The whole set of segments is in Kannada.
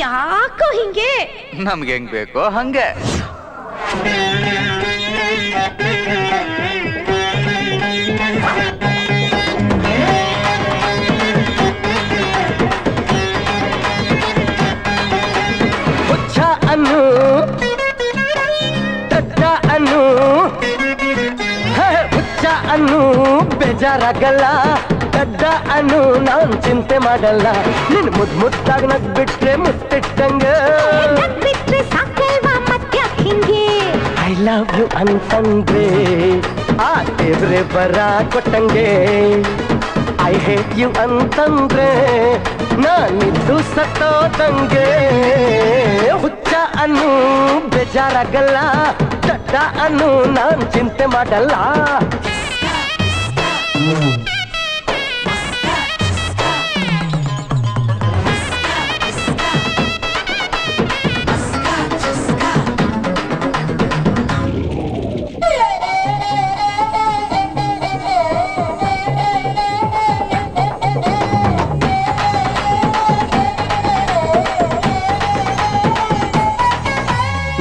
ಯಾಕೋ ಹಿಂಗೆ? ನಮ್ಗೆ ಹೆಂಗ್ ಬೇಕೋ ಹಂಗೆ. ಹುಚ್ಚ ಅನ್ನು ದಡ್ಡ ಅನ್ನು, ಹುಚ್ಚ ಅನ್ನು ಬೇಜಾರಾಗಲ್ಲ, ದಡ್ಡ ಅನ್ನು ನಾನ್ ಚಿಂತೆ ಮಾಡಲ್ಲ. ನಿನ್ ಮುದ್ದಾಗಿ ನಗ್ ಬಿಟ್ರೆ ಮುತ್ತಿಟ್ಟಂಗೆ, ಬಿಟ್ರೆ ಸಾಕಲ್ವಾ ಮತ್ಯಾಕ್ ಹಿಂಗೆ? ಐ ಲವ್ ಯು ಅಂತಂದ್ರೆ ಆ ದೇವ್ರೆ ಬರ ಕೊಟ್ಟಂಗೆ, ಐ ಹೇಟ್ ಯು ಅಂತಂದ್ರೆ ನಾನಿದ್ದು ಸತ್ತೋದಂಗೆ. ಹುಚ್ಚ ಅನ್ನು ಬೇಜಾರಾಗಲ್ಲ, ದಡ್ಡ ಅನ್ನು ನಾನ್ ಚಿಂತೆ ಮಾಡಲ್ಲ.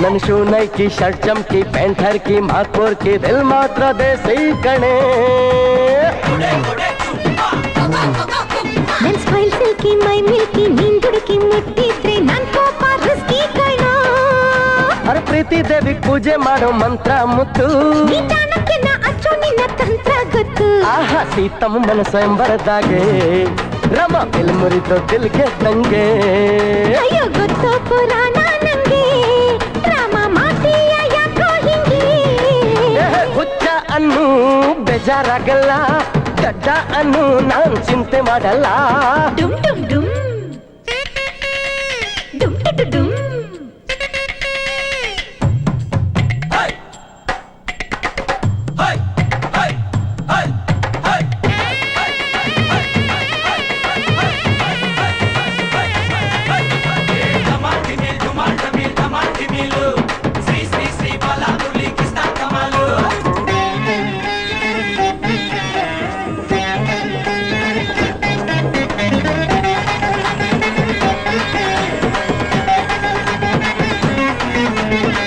नन शू नईकी शर्ट चमकी पैंट हरकी माकोर की दिल मात्र देसी कणे. ನನ್ ಸ್ಮೈಲ್ ಸಿಲ್ಕಿ ಮೈ ಮಿಲ್ಕಿ ನೀನ್ ದುಡುಕಿ ಮುಟ್ಟಿದ್ರೆ ನನ್ ಕೋಪ ರಿಸ್ಕಿ ಕಣ. ಅರೆ ಪ್ರೀತಿ ದೇವಿ ಪೂಜೆ ಮಾಡೋ ಮಂತ್ರ ಮುತ್ತು, ನಿಧಾನಕ್ಕೆ ನಾ ಅಚ್ಚೋ ನಿನ್ನ ತಂತ್ರ ಗೊತ್ತು. ಆಹಾ ಸೀತಮ್ಮನ ಸ್ವಯಂವರದಾಗೆ ರಮ ಬಿಲ್ ಮುರಿದು ದಿಲ್ ಗೆದ್ದಂಗೆ. ಅಯ್ಯೋ ಗೊತ್ತೋ ಪುರಾಣ ನಂಗೆ, ರಾಮ ಮಾತೆಯ ಯಾಕೋ ಹಿಂಗೆ? ಹುಚ್ಚ ಅನ್ನು ಬೇಜಾರಾಗಲ್ಲ, ದಡ್ಡ ಅನ್ನು ನಾನ್ ಚಿಂತೆ ಮಾಡಲ್ಲ. ಡುಮ್ ಡುಮ್ ಡುಮ್ ಡುಮ್ ಡು ಡುಮ್.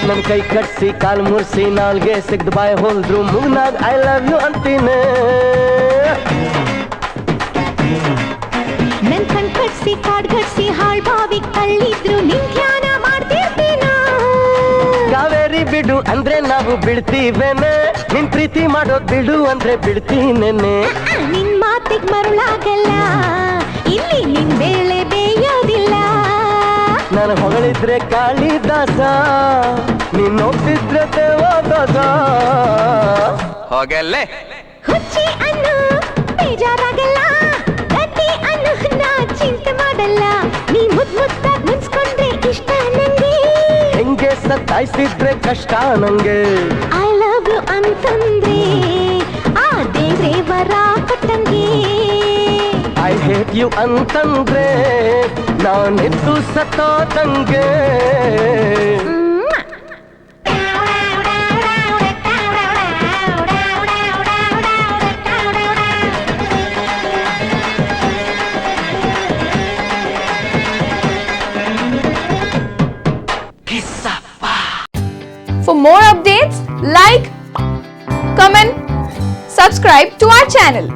ನನ್ ಕೈ ಕಟ್ಸಿ ಕಾಲ್ ಮುರ್ಸಿ ನಾಲ್ಗೆ ಸಿಗ್ದ ಬಾಯ್ ಹೋಲ್ದ್ರು ಮುಗ್ನಾಗ್ ಐ ಲವ್ ಯು ಅಂತೀನಿ. ನನ್ ಕಣ್ ಕಟ್ಸಿ ಕಾಡ್ ಗಟ್ಸಿ ಹಾಳ್ ಬಾವಿ ಕಳ್ಳಿದ್ರು ನಿನ್ ಧ್ಯಾನ ಮಾಡ್ತಿರ್ತೀನ. ಕಾವೇರಿ ಬಿಡು ಅಂದ್ರೆ ನಾವು ಬಿಡ್ತೀವೇನೆ, ನಿನ್ ಪ್ರೀತಿ ಮಾಡೋದ್ ಬಿಡು ಅಂದ್ರೆ ಬಿಡ್ತೀನೇನೆ. ನಿನ್ ಮಾತಿಗ್ ಮರುಳಾಗಲ್ಲ, ಇಲ್ಲಿ ನಿನ್ ಬೇಳೆ ಬೇಯೋದಿಲ್ಲ. ನಾನು ಹೊಗಳಿದ್ರೆ ಕಾಳಿದಾಸ, ನೀನ್ ನೋಡ್ತಿದ್ರೆ ದೇವದಾಸ. ಹೋಗಲ್ಲೇ ಹುಚ್ಚಿ ಅನ್ನು ಬೇಜಾರಾಗಲ್ಲ, ಗಟ್ಟಿ ಅನ್ನು ನಾ ಚಿಂತೆ ಮಾಡಲ್ಲ. ನೀ ಮುದ್ದಾಗ್ ಮುನ್ಸ್ಕೊಂಡ್ರೆ ಇಷ್ಟ ನಂಗೆ, ಹೆಂಗೆ ಸತ್ತಾಯಿಸಿದ್ರೆ ಕಷ್ಟ ನಂಗೆ. ಐ ಲವ್ ಯು ಅಂತಂದ್ರೆ ಆ ದೇವ್ರೆ ವರ ಕೊಟ್ಟಂಗೆ. ಐ ಹೇಟ್ ಯು ಅಂತಂದ್ರೆ ನಾನಿದ್ದು ಸತ್ತೋದಂಗೆ. For more updates, like, comment, subscribe to our channel.